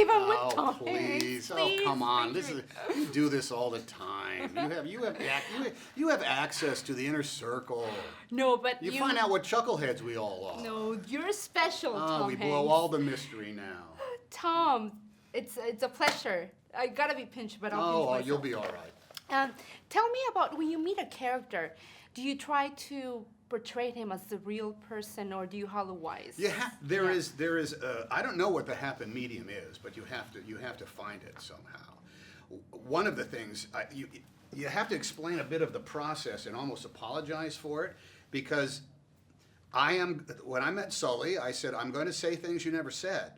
believe I'm with Tom Please. Hanks. Oh, come on. Please. You do this all the time. You have access to the inner circle. No, but You find out what chuckleheads we all are. No, you're special, Tom we Hanks. blow all the mystery now. Tom, it's a pleasure. I gotta be pinched, but I'll pinch myself. You'll be all right. Tell me about when you meet a character, do you try to portray him as the real person, or do you hollow-wise? There is. I don't know what the happy medium is, but you have to find it somehow. One of the things you have to explain a bit of the process and almost apologize for it, because when I met Sully, I said, I'm going to say things you never said,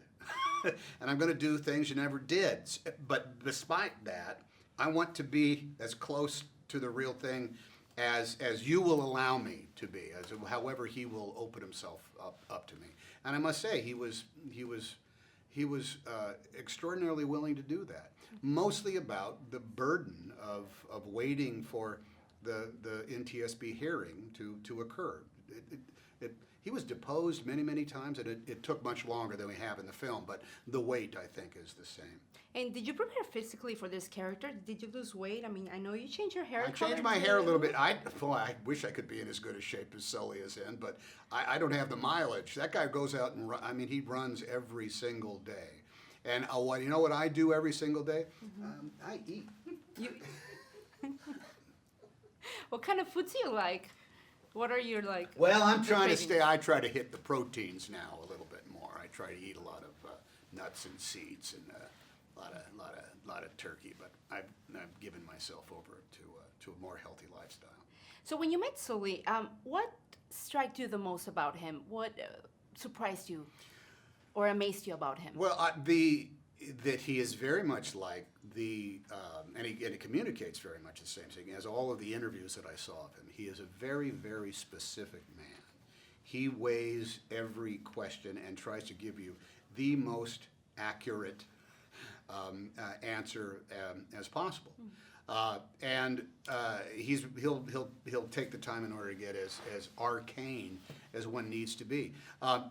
and I'm going to do things you never did. But despite that, I want to be as close to the real thing as you will allow me to be, however he will open himself up to me. And I must say, he was extraordinarily willing to do that. Mostly about the burden of waiting for the NTSB hearing to occur. He was deposed many times, and it took much longer than we have in the film, but the wait, I think, is the same. And did you prepare physically for this character? Did you lose weight? I mean, I know you changed your hair I color changed my too. hair a little bit. I wish I could be in as good a shape as Sully is in, but I don't have the mileage. That guy goes out and he runs every single day. And you know what I do every single day? I eat. What kind of foods do you like? What are your like? Well, I'm trying to cravings? I try to hit the proteins now a little bit more. I try to eat a lot of nuts and seeds and a lot of turkey. But I've given myself over to a more healthy lifestyle. So when you met Sully, what struck you the most about him? What surprised you or amazed you about him? Well, that he is very much like and he communicates very much the same thing as all of the interviews that I saw of him. He is a very, very specific man. He weighs every question and tries to give you the most accurate answer as possible. He'll take the time in order to get as arcane as one needs to be. I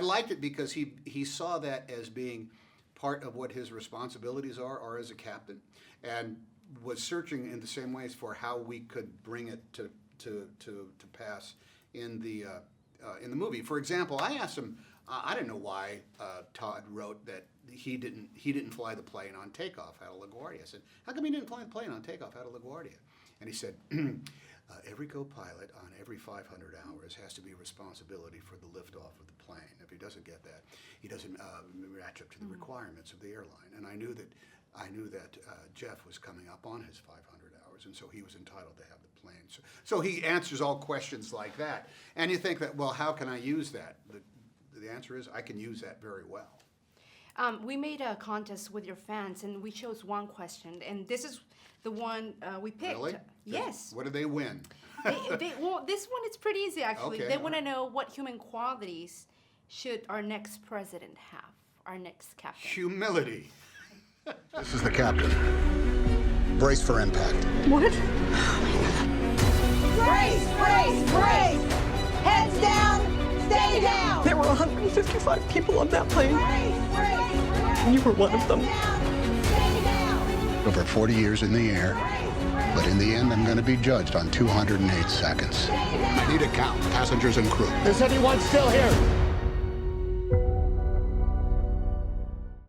liked it because he saw that as being part of what his responsibilities are as a captain, and was searching in the same ways for how we could bring it to pass in the movie. For example, I asked him. I didn't know why Todd wrote that he didn't fly the plane on takeoff out of LaGuardia. I said, how come he didn't fly the plane on takeoff out of LaGuardia? And he said, every co-pilot on every 500 hours has to be responsibility for the liftoff of the plane. If he doesn't get that, he doesn't match up to the requirements of the airline. And I knew that Jeff was coming up on his 500 hours, and so he was entitled to have the plane. So he answers all questions like that. And you think that, well, how can I use that? The answer is I can use that very well. We made a contest with your fans, and we chose one question, and this is the one we picked. Really? Yes. What do they win? Well, this one is pretty easy, actually. Okay, They all want to right. know what human qualities should our next president have, our next captain. Humility. This is the captain. Brace for impact. What? Brace, brace, brace! Heads down, stay down! There were 155 people on that plane, Brace, brace, brace! and you were one of them. Down, stay down! Over 40 years in the air, but in the end, I'm going to be judged on 208 seconds. I need a count, passengers and crew. Is anyone still here?